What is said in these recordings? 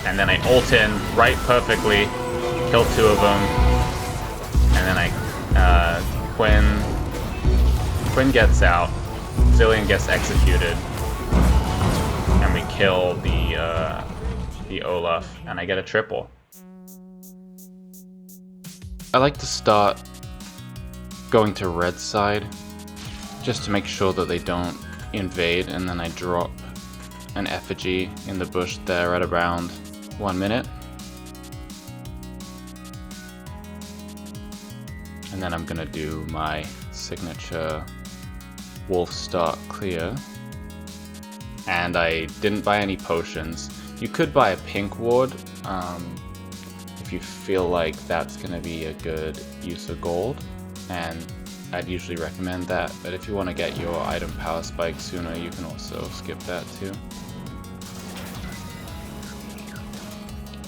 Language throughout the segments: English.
and then I ult in right perfectly, kill 2 of them, and then Quinn gets out, Zillion gets executed, and we kill the Olaf, and I get a triple. I like to start going to red side, just to make sure that they don't invade, and then I drop an effigy in the bush there at around 1 minute. And then I'm gonna do my signature wolf start clear. And I didn't buy any potions. You could buy a pink ward if you feel like that's gonna be a good use of gold, and I'd usually recommend that, but if you want to get your item power spike sooner, you can also skip that too.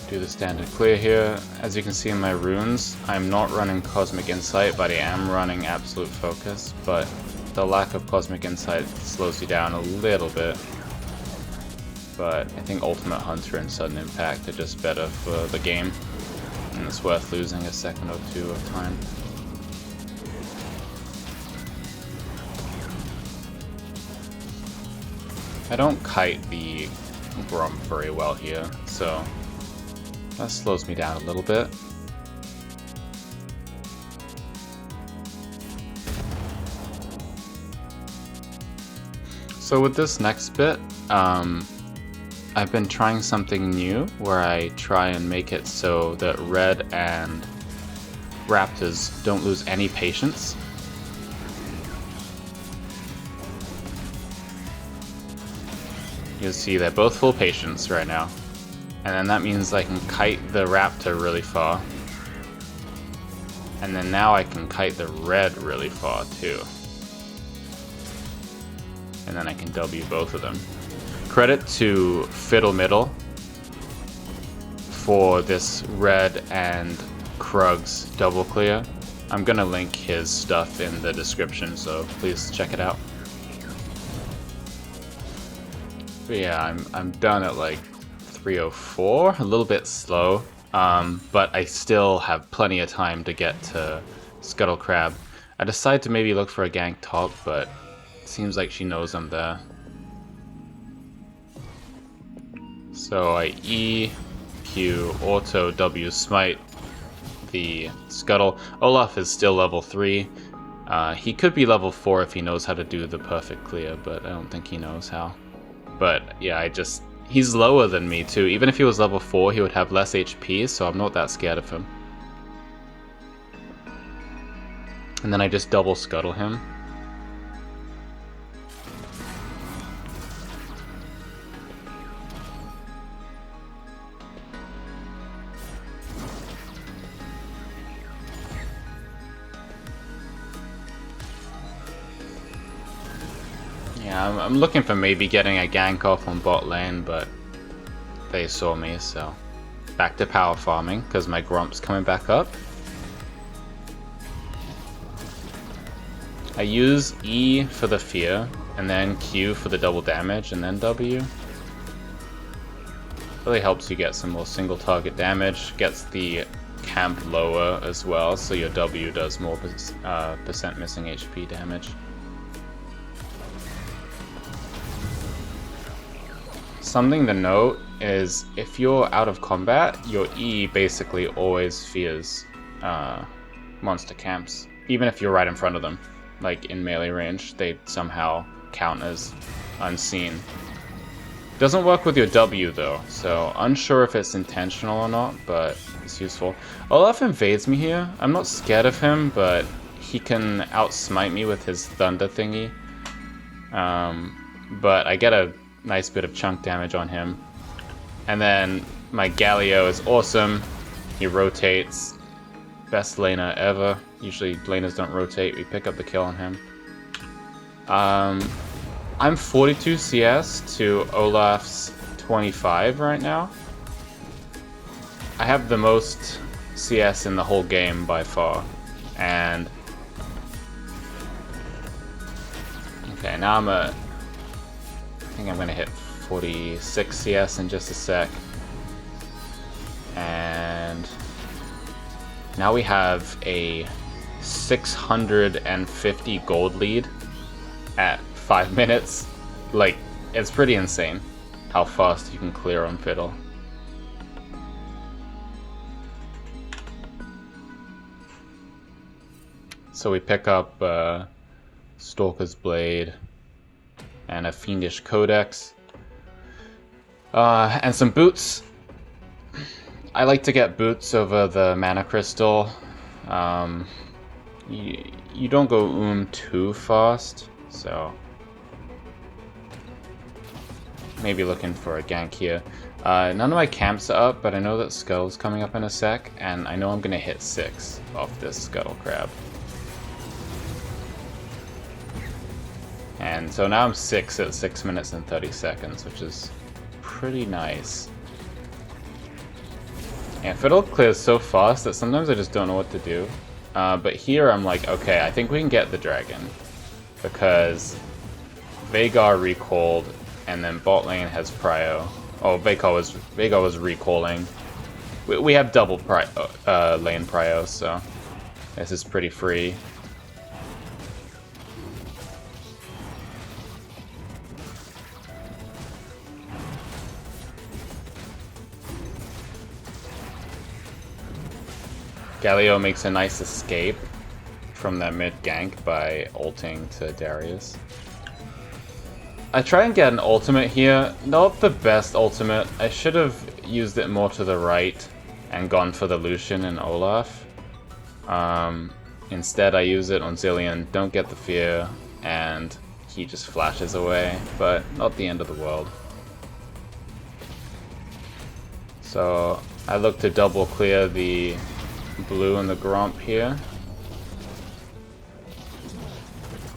Do the standard clear here. As you can see in my runes, I'm not running Cosmic Insight, but I am running Absolute Focus, but the lack of Cosmic Insight slows you down a little bit. But I think Ultimate Hunter and Sudden Impact are just better for the game, and it's worth losing a second or 2 of time. I don't kite the Grump very well here, so that slows me down a little bit. So with this next bit, I've been trying something new where I try and make it so that red and raptors don't lose any patience. You'll see they're both full patience right now. And then that means I can kite the raptor really far. And then now I can kite the red really far too. And then I can W both of them. Credit to Fiddle-Middle for this red and Krugs double clear. I'm gonna link his stuff in the description, so please check it out. But yeah, I'm done at like 304, a little bit slow, but I still have plenty of time to get to Scuttle Crab. I decided to maybe look for a gank top, but it seems like she knows I'm there. So I E, Q, Auto, W, Smite the Scuttle. Olaf is still level 3. He could be level 4 if he knows how to do the perfect clear, but I don't think he knows how. But yeah, he's lower than me too. Even if he was level 4, he would have less HP, so I'm not that scared of him. And then I just double scuttle him. Yeah, I'm looking for maybe getting a gank off on bot lane, but they saw me, so back to power farming because my Grump's coming back up. I use E for the fear, and then Q for the double damage, and then W. Really helps you get some more single target damage, gets the camp lower as well, so your W does more percent missing HP damage. Something to note is if you're out of combat, your E basically always fears monster camps, even if you're right in front of them. Like in melee range, they somehow count as unseen. Doesn't work with your W though, so unsure if it's intentional or not, but it's useful. Olaf invades me here. I'm not scared of him, but he can outsmite me with his thunder thingy. But I get a nice bit of chunk damage on him. And then my Galio is awesome. He rotates. Best laner ever. Usually laners don't rotate. We pick up the kill on him. I'm 42 CS to Olaf's 25 right now. I have the most CS in the whole game by far. And okay, now I think I'm gonna hit 46 CS in just a sec. Now we have a 650 gold lead at 5 minutes. Like, it's pretty insane how fast you can clear on Fiddle. So we pick up Stalker's Blade and a Fiendish Codex and some boots. I like to get boots over the Mana Crystal. You don't go too fast, so maybe looking for a gank here. None of my camps are up, but I know that Skull's coming up in a sec, and I know I'm gonna hit 6 off this Scuttle Crab. And so now I'm 6 at 6 minutes and 30 seconds, which is pretty nice. And Fiddle clears so fast that sometimes I just don't know what to do. But here I'm like, okay, I think we can get the dragon. Because Veigar recalled, and then bot lane has prio. Oh, Veigar was recalling. We have double lane prio, so this is pretty free. Galio makes a nice escape from that mid gank by ulting to Darius. I try and get an ultimate here. Not the best ultimate. I should have used it more to the right and gone for the Lucian and Olaf. Instead I use it on Zillion, don't get the fear, and he just flashes away, but not the end of the world. So I look to double clear the blue and the Gromp here.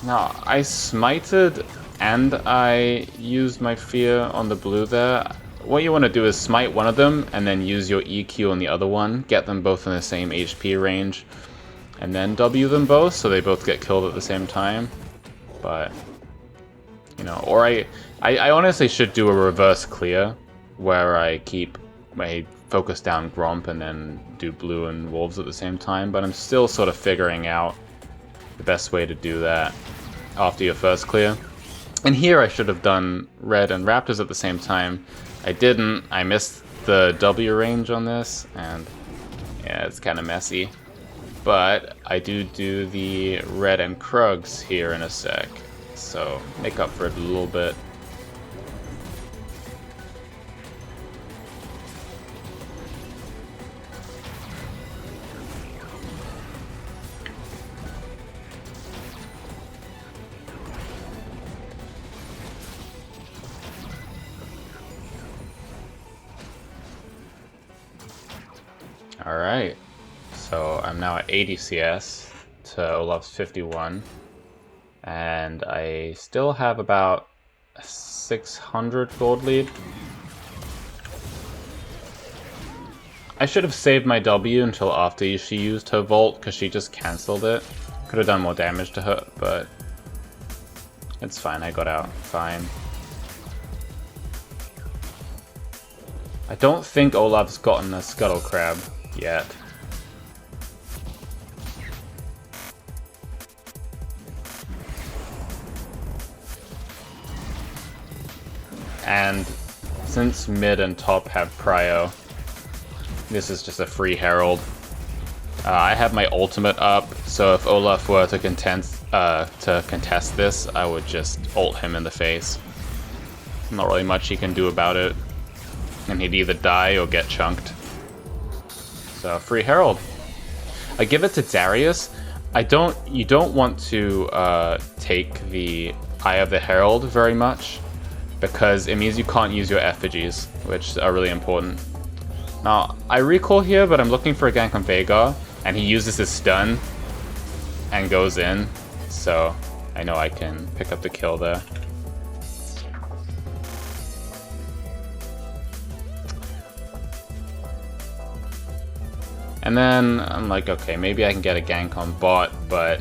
Now, I smited and I used my fear on the blue there. What you want to do is smite one of them and then use your EQ on the other one, get them both in the same HP range, and then W them both so they both get killed at the same time. But, you know, or I honestly should do a reverse clear where I keep my focus down Gromp and then do blue and wolves at the same time, but I'm still sort of figuring out the best way to do that after your first clear. And here I should have done red and raptors at the same time. I didn't. I missed the W range on this, and yeah, it's kind of messy. But I do the red and Krugs here in a sec, so make up for it a little bit. Alright, so I'm now at 80 CS to Olaf's 51, and I still have about 600 gold lead. I should have saved my W until after she used her Volt, because she just cancelled it. Could have done more damage to her, but it's fine, I got out fine. I don't think Olaf's gotten a Scuttle Crab yet. And since mid and top have prio, this is just a free Herald. I have my ultimate up, so if Olaf were to contest this, I would just ult him in the face. Not really much he can do about it, and he'd either die or get chunked. So free Herald. I give it to Darius. You don't want to take the Eye of the Herald very much, because it means you can't use your effigies, which are really important. Now, I recall here, but I'm looking for a gank on Veigar, and he uses his stun and goes in, so I know I can pick up the kill there. And then I'm like, okay, maybe I can get a gank on bot, but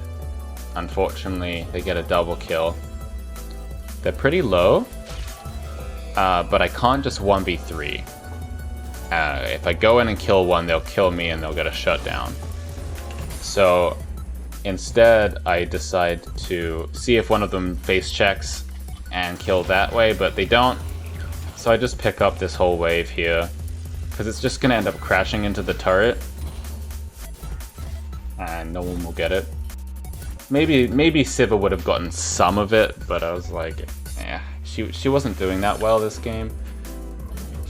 unfortunately they get a double kill. They're pretty low, but I can't just 1v3. If I go in and kill one, they'll kill me and they'll get a shutdown. So instead, I decide to see if one of them face checks and kill that way, but they don't. So I just pick up this whole wave here, because it's just going to end up crashing into the turret, and no one will get it. Maybe Siva would have gotten some of it, but I was like, eh, she wasn't doing that well this game.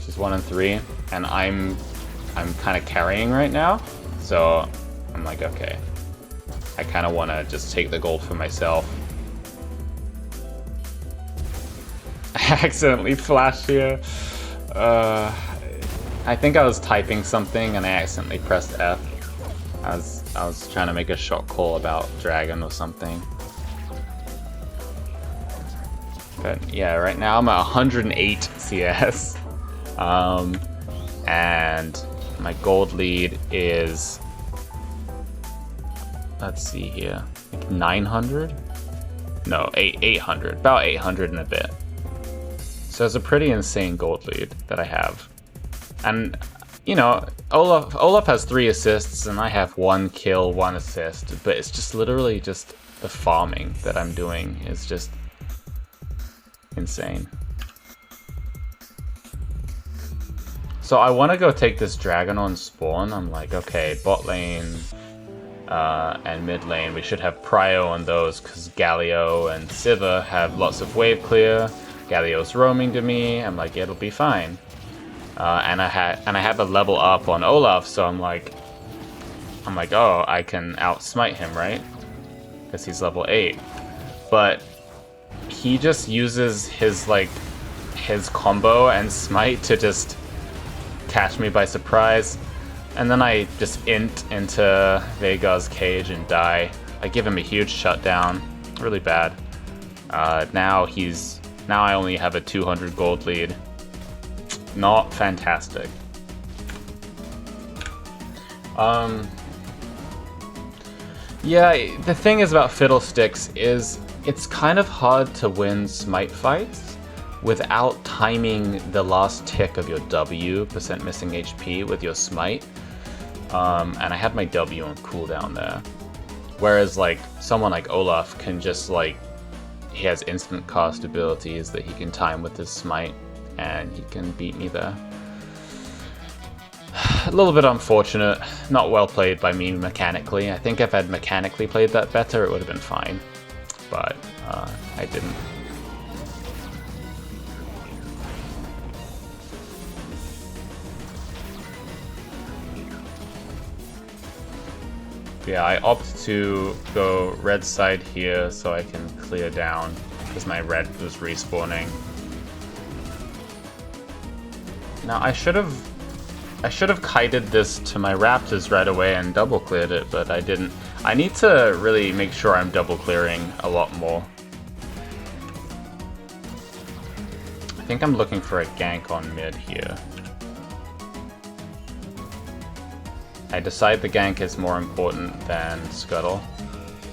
She's 1 and 3, and I'm kind of carrying right now, so I'm like, okay, I kind of want to just take the gold for myself. I accidentally flashed here. I think I was typing something and I accidentally pressed F. I was trying to make a shot call about Dragon or something. But yeah, right now I'm at 108 CS. And my gold lead is, let's see here, like 900? No, 800, about 800 and a bit. So it's a pretty insane gold lead that I have. And, you know, Olaf has 3 assists and I have 1 kill, 1 assist, but it's just literally just the farming that I'm doing is just insane. So I want to go take this dragon on spawn. I'm like, okay, bot lane and mid lane, we should have prio on those because Galio and Siva have lots of wave clear. Galio's roaming to me. I'm like, it'll be fine. And I have a level up on Olaf, so I'm like, oh, I can outsmite him, right? Because he's level 8. But he just uses his combo and smite to just catch me by surprise, and then I just int into Veigar's cage and die. I give him a huge shutdown, really bad. Now I only have a 200 gold lead. Not fantastic. Yeah, the thing is about Fiddlesticks is it's kind of hard to win smite fights without timing the last tick of your W, percent missing HP, with your smite. And I had my W on cooldown there. Whereas like someone like Olaf can just he has instant cast abilities that he can time with his smite and he can beat me there. A little bit unfortunate, not well played by me mechanically. I think if I'd mechanically played that better, it would have been fine. But I didn't. Yeah, I opt to go red side here so I can clear down because my red was respawning. Now I should have kited this to my raptors right away and double cleared it, but I didn't. I need to really make sure I'm double clearing a lot more. I think I'm looking for a gank on mid here. I decide the gank is more important than Scuttle,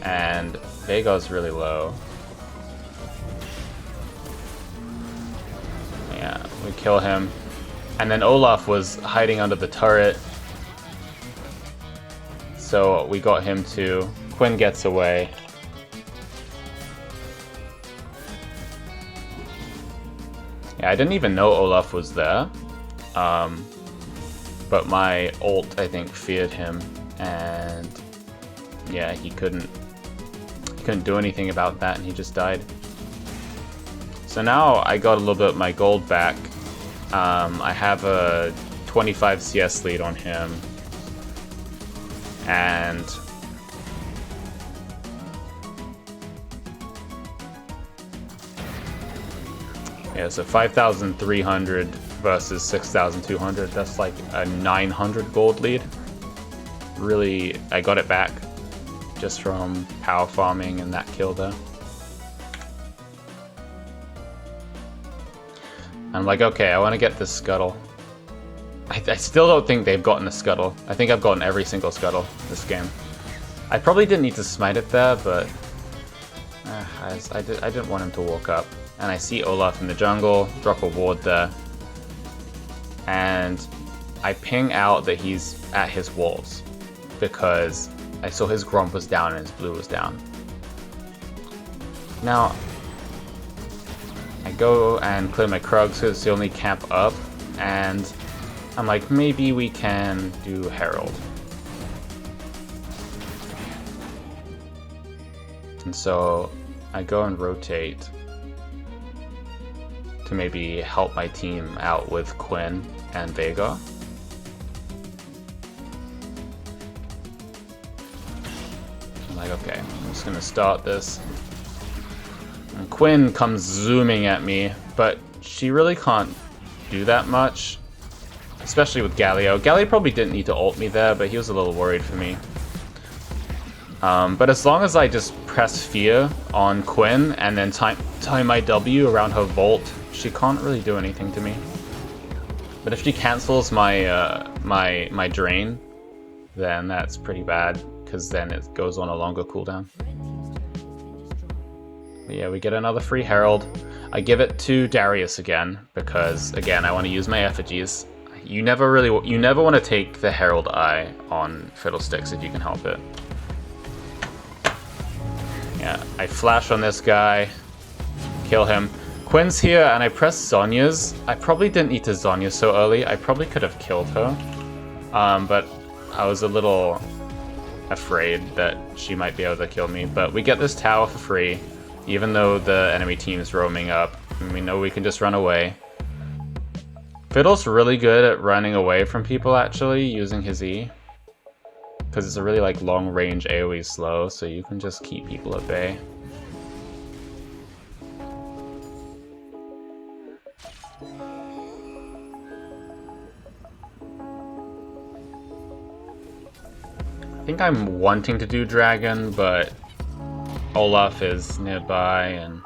and Veigar's really low. Yeah, we kill him. And then Olaf was hiding under the turret, so we got him too. Quinn gets away. Yeah, I didn't even know Olaf was there. But my ult, I think, feared him, and yeah, he couldn't do anything about that, and he just died. So now I got a little bit of my gold back. I have a 25 CS lead on him, and yeah, so 5,300 versus 6,200. That's like a 900 gold lead. Really, I got it back just from power farming and that kill there. I'm like, okay, I want to get this Scuttle. I still don't think they've gotten a Scuttle. I think I've gotten every single Scuttle this game. I probably didn't need to smite it there, but I didn't want him to walk up. And I see Olaf in the jungle, drop a ward there. And I ping out that he's at his walls because I saw his Gromp was down and his blue was down. Now, I go and clear my Krugs because it's the only camp up, and I'm like, maybe we can do Herald. And so I go and rotate to maybe help my team out with Quinn and Vega. I'm like, okay, I'm just gonna start this. And Quinn comes zooming at me, but she really can't do that much, especially with Galio. Galio probably didn't need to ult me there, but he was a little worried for me. But as long as I just press Fear on Quinn and then time my W around her Volt, she can't really do anything to me. But if she cancels my my Drain, then that's pretty bad, because then it goes on a longer cooldown. But yeah, we get another free Herald. I give it to Darius again, because again I want to use my effigies. You never want to take the Herald Eye on Fiddlesticks if you can help it. Yeah, I flash on this guy, kill him. Quinn's here, and I press Zhonya's. I probably didn't need to Zonya so early. I probably could have killed her, but I was a little afraid that she might be able to kill me. But we get this tower for free, even though the enemy team is roaming up, and we know we can just run away. Fiddle's really good at running away from people, actually, using his E. Because it's a really like long range AoE slow, so you can just keep people at bay. I think I'm wanting to do Dragon, but Olaf is nearby, and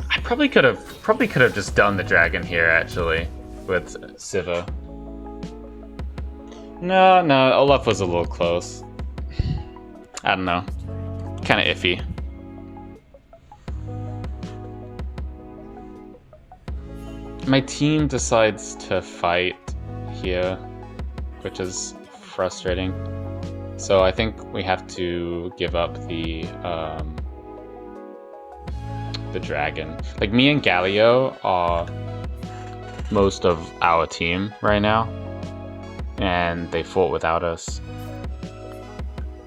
I probably could have just done the Dragon here actually with Siva. No, Olaf was a little close. I don't know. Kind of iffy. My team decides to fight here, which is frustrating. So I think we have to give up the dragon. Like, me and Galio are most of our team right now, and they fought without us.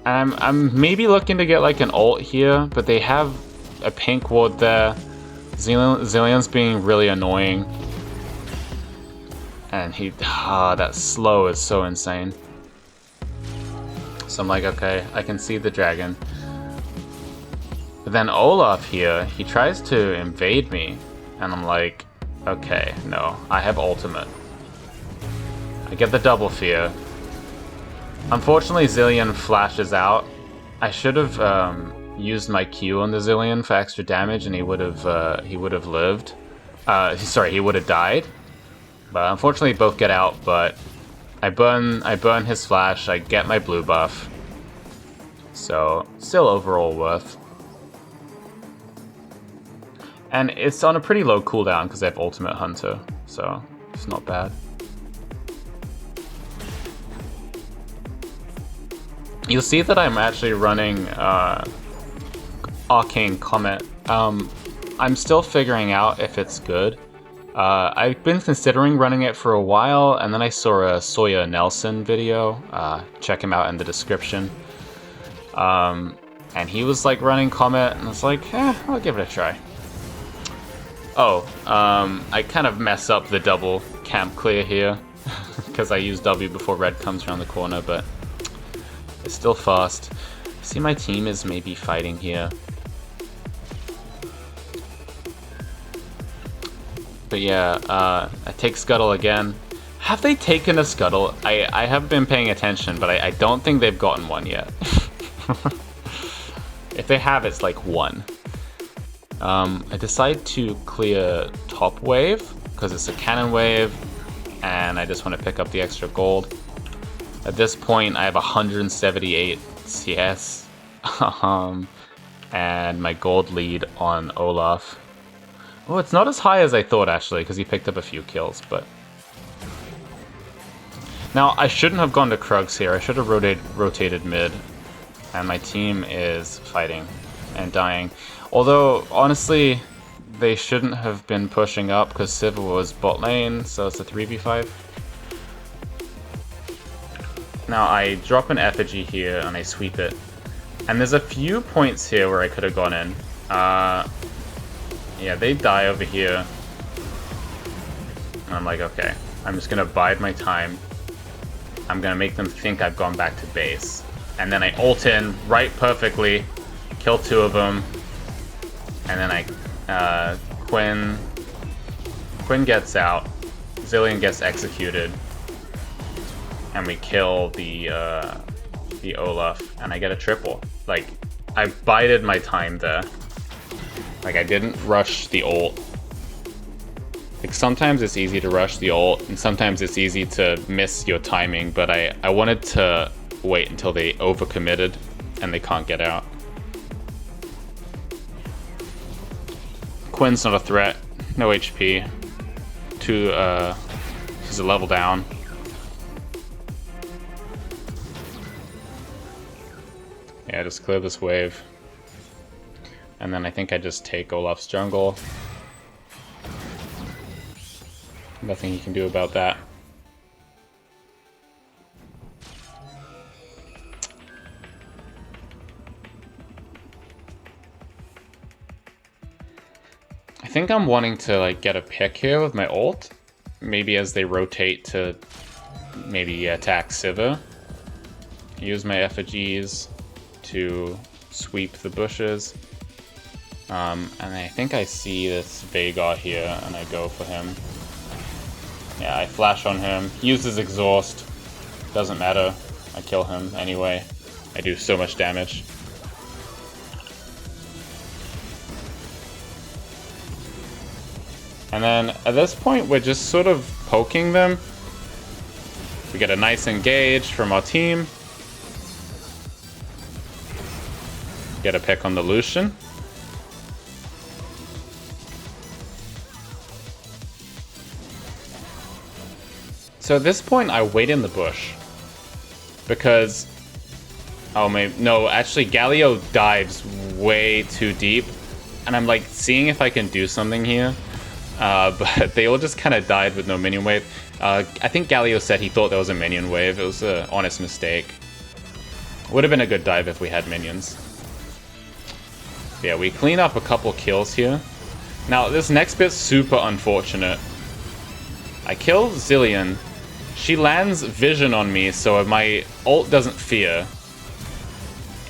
I'm maybe looking to get like an ult here, but they have a pink ward there. Zillion's being really annoying, and that slow is so insane. So I'm like, okay, I can see the dragon. But then Olaf here, he tries to invade me, and I'm like, okay, no, I have ultimate. I get the double fear. Unfortunately, Zillion flashes out. I should have used my Q on the Zillion for extra damage, and he would have lived. Sorry, he would have died. But unfortunately, both get out. But I burn his flash. I get my blue buff. So still overall worth. And it's on a pretty low cooldown because I have Ultimate Hunter, so it's not bad. You'll see that I'm actually running Arcane Comet. I'm still figuring out if it's good. I've been considering running it for a while, and then I saw a Sawyer Nelson video. Check him out in the description. And he was like running Comet, and I was like, I'll give it a try. Oh, I kind of mess up the double camp clear here because I use W before red comes around the corner, but it's still fast. See, my team is maybe fighting here. But yeah, I take Scuttle again. Have they taken a Scuttle? I haven't been paying attention, but I don't think they've gotten one yet. If they have, it's like one. I decide to clear top wave because it's a cannon wave, and I just want to pick up the extra gold. At this point, I have 178 CS, and my gold lead on Olaf. Oh, it's not as high as I thought actually, because he picked up a few kills, but Now, I shouldn't have gone to Krugs here. I should have rotated mid. And my team is fighting and dying. Although, honestly, they shouldn't have been pushing up because Siva was bot lane, so it's a 3v5. Now, I drop an effigy here and I sweep it. And there's a few points here where I could have gone in. Yeah, they die over here. And I'm like, okay, I'm just gonna bide my time. I'm gonna make them think I've gone back to base. And then I ult in right perfectly, kill 2 of them. And then Quinn gets out, Zillion gets executed. And we kill the Olaf, and I get a triple. Like, I bided my time there. Like, I didn't rush the ult. Like, sometimes it's easy to rush the ult, and sometimes it's easy to miss your timing, but I wanted to wait until they overcommitted, and they can't get out. Quinn's not a threat. No HP. She's a level down. Yeah, just clear this wave. And then I think I just take Olaf's jungle. Nothing he can do about that. I think I'm wanting to like get a pick here with my ult. Maybe as they rotate to maybe attack Siva. Use my effigies to sweep the bushes. And I think I see this Veigar here, and I go for him. Yeah, I flash on him. He uses exhaust. Doesn't matter. I kill him anyway. I do so much damage. And then at this point, we're just sort of poking them. We get a nice engage from our team. Get a pick on the Lucian. So at this point, I wait in the bush. Because... oh, maybe... no, actually, Galio dives way too deep. And I'm like seeing if I can do something here. But they all just kind of died with no minion wave. I think Galio said he thought there was a minion wave. It was an honest mistake. Would have been a good dive if we had minions. Yeah, we clean up a couple kills here. Now, this next bit's super unfortunate. I kill Zillion. She lands vision on me, so my ult doesn't fear.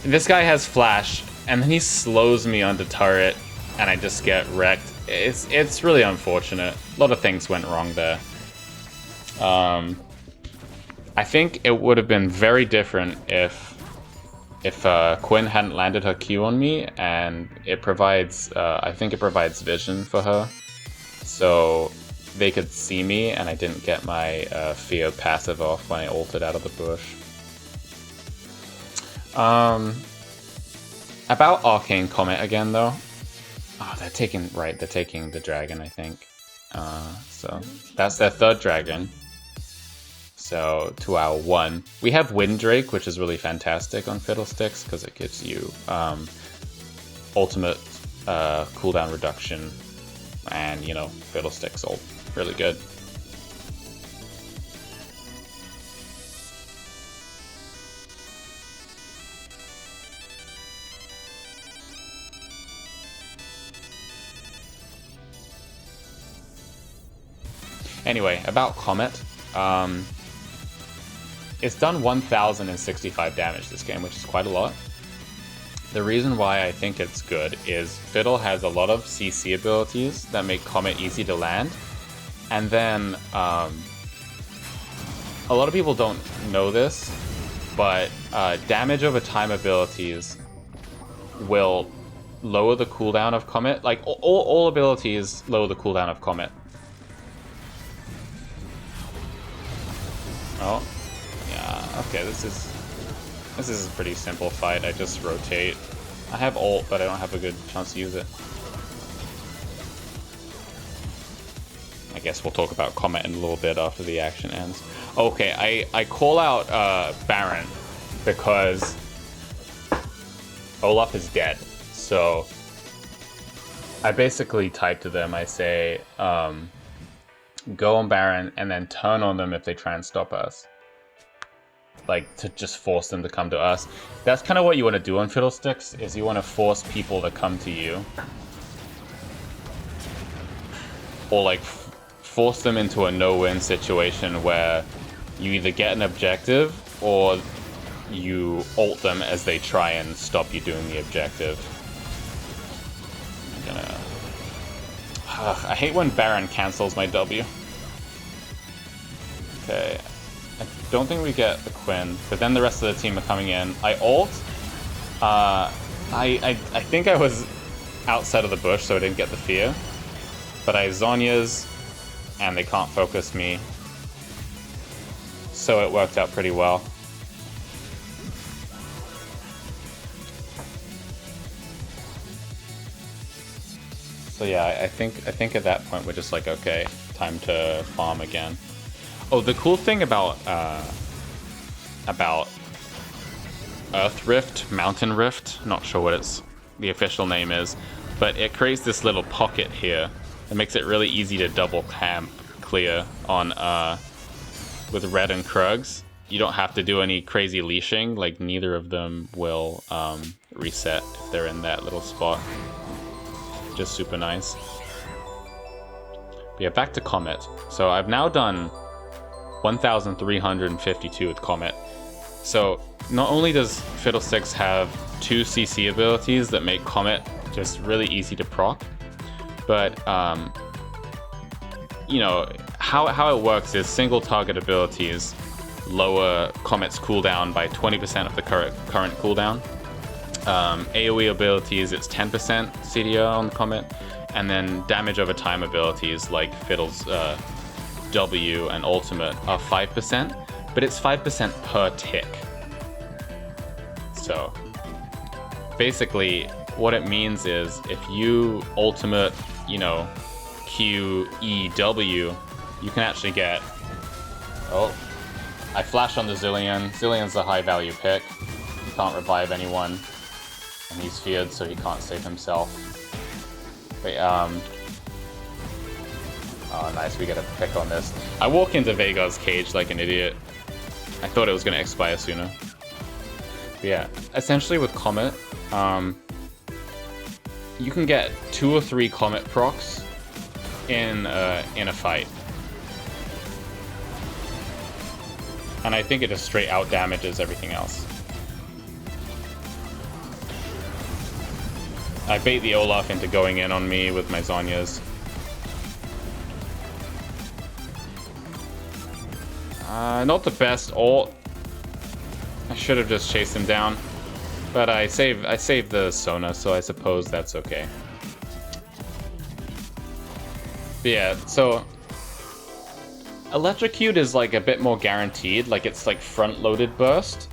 This guy has flash, and then he slows me onto turret, and I just get wrecked. It's really unfortunate. A lot of things went wrong there. I think it would have been very different if Quinn hadn't landed her Q on me, and it provides, I think it provides vision for her, so they could see me, and I didn't get my fear passive off when I ulted out of the bush. About Arcane Comet again, though. Oh, they're taking the dragon, I think. So that's their 3rd dragon. So to our 1. We have Windrake, which is really fantastic on Fiddlesticks because it gives you ultimate cooldown reduction, and you know, Fiddlesticks ult really good. Anyway, about Comet. It's done 1,065 damage this game, which is quite a lot. The reason why I think it's good is Fiddle has a lot of CC abilities that make Comet easy to land. And then, a lot of people don't know this, but damage over time abilities will lower the cooldown of Comet. Like, all abilities lower the cooldown of Comet. Oh, yeah, okay, this is a pretty simple fight. I just rotate. I have ult, but I don't have a good chance to use it. Like, guess we'll talk about Comet in a little bit after the action ends. Okay, I call out Baron because Olaf is dead. So I basically type to them, I say, go on Baron and then turn on them if they try and stop us. Like, to just force them to come to us. That's kind of what you want to do on Fiddlesticks, is you want to force people to come to you. Or like force them into a no-win situation where you either get an objective or you ult them as they try and stop you doing the objective. I'm gonna... I hate when Baron cancels my W. Okay, I don't think we get the Quinn, but then the rest of the team are coming in. I ult. I think I was outside of the bush, so I didn't get the fear. But I Zonya's, and they can't focus me. So it worked out pretty well. So yeah, I think at that point we're just like, okay, time to farm again. Oh, the cool thing about Earth Rift, Mountain Rift, not sure what the official name is, but it creates this little pocket here. It makes it really easy to double camp clear on with Red and Krugs. You don't have to do any crazy leashing, like neither of them will reset if they're in that little spot. Just super nice. But yeah, back to Comet. So I've now done 1,352 with Comet. So not only does Fiddlesticks have 2 CC abilities that make Comet just really easy to proc, but you know, how it works is single target abilities lower Comet's cooldown by 20% of the current cooldown. AoE abilities, it's 10% CDR on Comet, and then damage over time abilities like Fiddle's W and Ultimate are 5%, but it's 5% per tick. So basically what it means is if you Ultimate, you know, Q, E, W, you can actually get... Oh, I flash on the Zilean. Zilean's a high value pick. He can't revive anyone. And he's feared, so he can't save himself. But, oh, nice, we get a pick on this. I walk into Veigar's cage like an idiot. I thought it was going to expire sooner. But yeah, essentially with Comet, you can get 2 or 3 Comet procs in a fight. And I think it just straight out damages everything else. I bait the Olaf into going in on me with my Zonyas. Not the best ult. I should have just chased him down. But I saved the Sona, so I suppose that's okay. But yeah, so Electrocute is like a bit more guaranteed, like it's like front-loaded burst.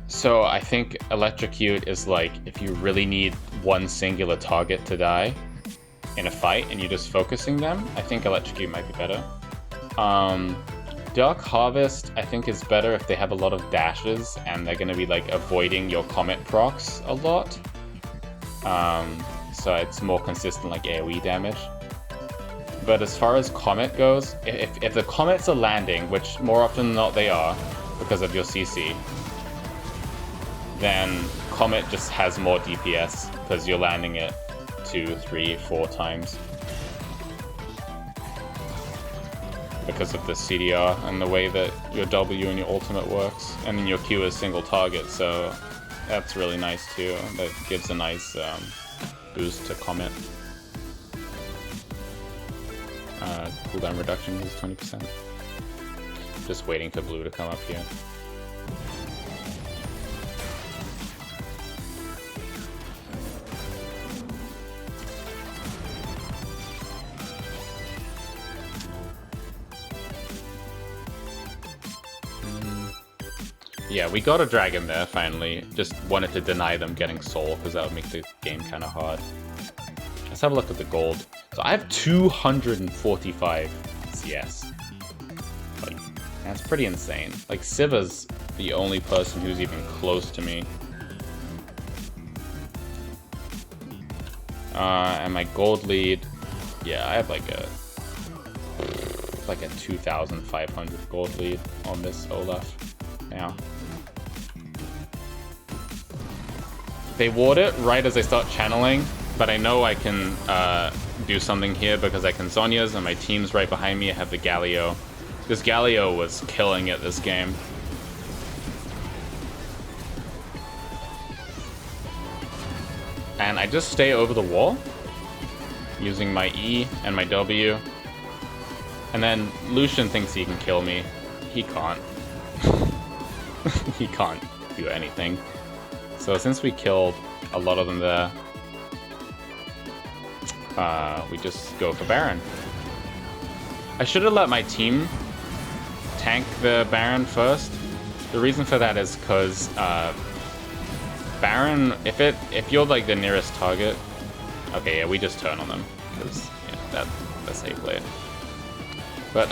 So I think Electrocute is like if you really need one singular target to die in a fight and you're just focusing them, I think Electrocute might be better. Dark Harvest I think is better if they have a lot of dashes and they're gonna be like avoiding your Comet procs a lot. So it's more consistent like AoE damage. But as far as Comet goes, if the Comets are landing, which more often than not they are because of your CC, then Comet just has more DPS because you're landing it 2, 3, 4 times. Because of the CDR and the way that your W and your ultimate works. And then your Q is single target, so that's really nice too. That gives a nice boost to Comet. Cooldown reduction is 20%. Just waiting for blue to come up here. Yeah, we got a dragon there finally. Just wanted to deny them getting soul because that would make the game kind of hard. Let's have a look at the gold. So So I have 245 CS. Like, that's pretty insane. Like, Siva's the only person who's even close to me. And my gold lead, yeah, I have like a 2,500 gold lead on this Olaf now. They ward it right as I start channeling, but I know I can do something here because I can Zhonya's and my team's right behind me. I have the Galio. This Galio was killing it this game. And I just stay over the wall using my E and my W. And then Lucian thinks he can kill me. He can't. He can't do anything. So since we killed a lot of them there, we just go for Baron. I should have let my team tank the Baron first. The reason for that is because Baron, if you're like the nearest target, okay, yeah, we just turn on them because yeah, that's how you play it. But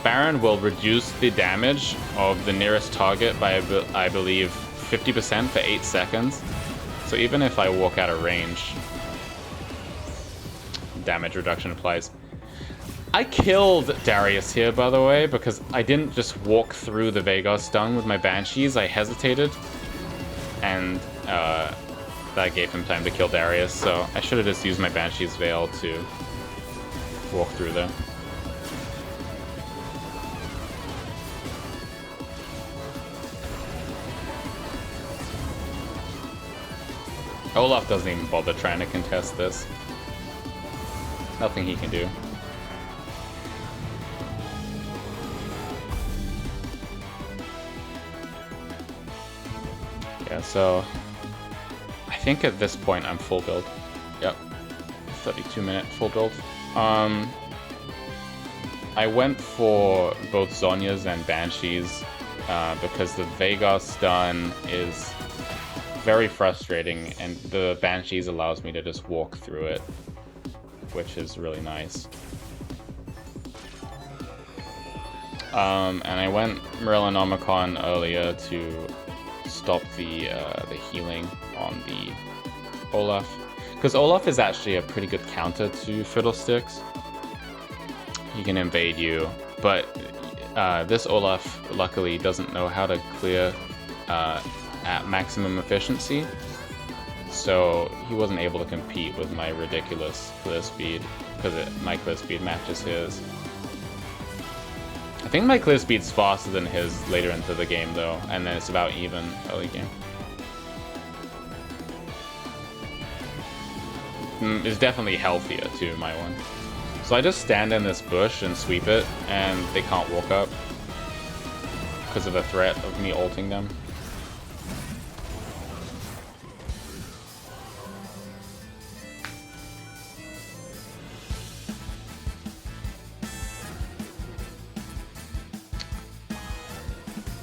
Baron will reduce the damage of the nearest target by, I believe, 50% for 8 seconds. So even if I walk out of range, damage reduction applies. I killed Darius here, by the way, because I didn't just walk through the Veigar stun with my Banshees. I hesitated, and that gave him time to kill Darius, so I should have just used my Banshee's Veil to walk through there. Olaf doesn't even bother trying to contest this. Nothing he can do. Yeah, so I think at this point I'm full build. Yep. 32-minute full build. I went for both Zhonya's and Banshees because the Veigar stun is very frustrating, and the Banshees allows me to just walk through it, which is really nice. And I went Morellonomicon earlier to stop the healing on the Olaf, because Olaf is actually a pretty good counter to Fiddlesticks. He can invade you, but this Olaf luckily doesn't know how to clear at maximum efficiency, so he wasn't able to compete with my ridiculous clear speed, because my clear speed matches his. I think my clear speed's faster than his later into the game though, and then it's about even early game. It's definitely healthier too, my one. So I just stand in this bush and sweep it, and they can't walk up because of the threat of me ulting them.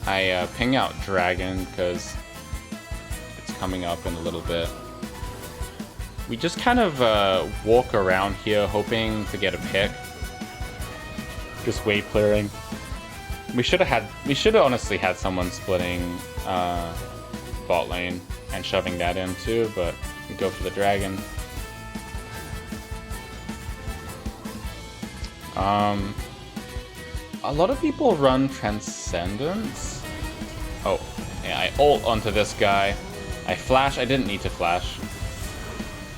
I ping out Dragon because it's coming up in a little bit. We just kind of walk around here hoping to get a pick. Just wave clearing. We should have honestly had someone splitting bot lane and shoving that in too, but we go for the Dragon. A lot of people run Transcendence. Oh, yeah, I ult onto this guy. I flash, I didn't need to flash.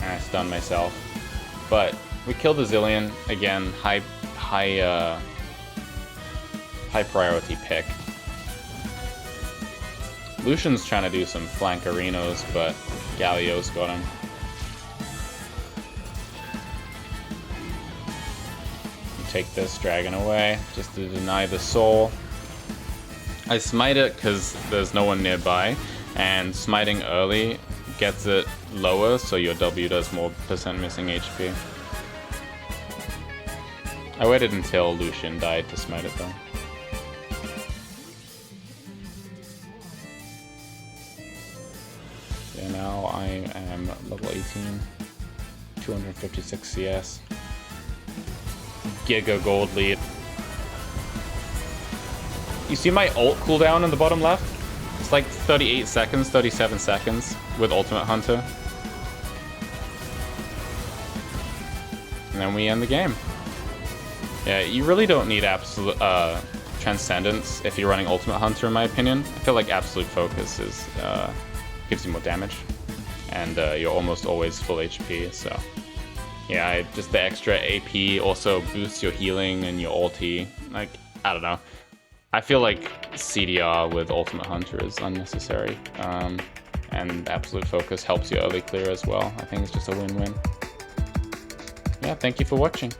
And I stunned myself. But we killed the Zillion. Again, high priority pick. Lucian's trying to do some flankerinos, but Galio's got him. Take this dragon away, just to deny the soul. I smite it because there's no one nearby, and smiting early gets it lower, so your W does more percent missing HP. I waited until Lucian died to smite it though. Yeah, now I am level 18, 256 CS. giga gold lead. You see my ult cooldown in the bottom left? It's like 38 seconds, 37 seconds with Ultimate Hunter. And then we end the game. Yeah, you really don't need absolute Transcendence if you're running Ultimate Hunter, in my opinion. I feel like Absolute Focus is gives you more damage. And you're almost always full HP, so... Yeah, just the extra AP also boosts your healing and your ulti. Like, I don't know. I feel like CDR with Ultimate Hunter is unnecessary. And Absolute Focus helps you early clear as well. I think it's just a win-win. Yeah, thank you for watching.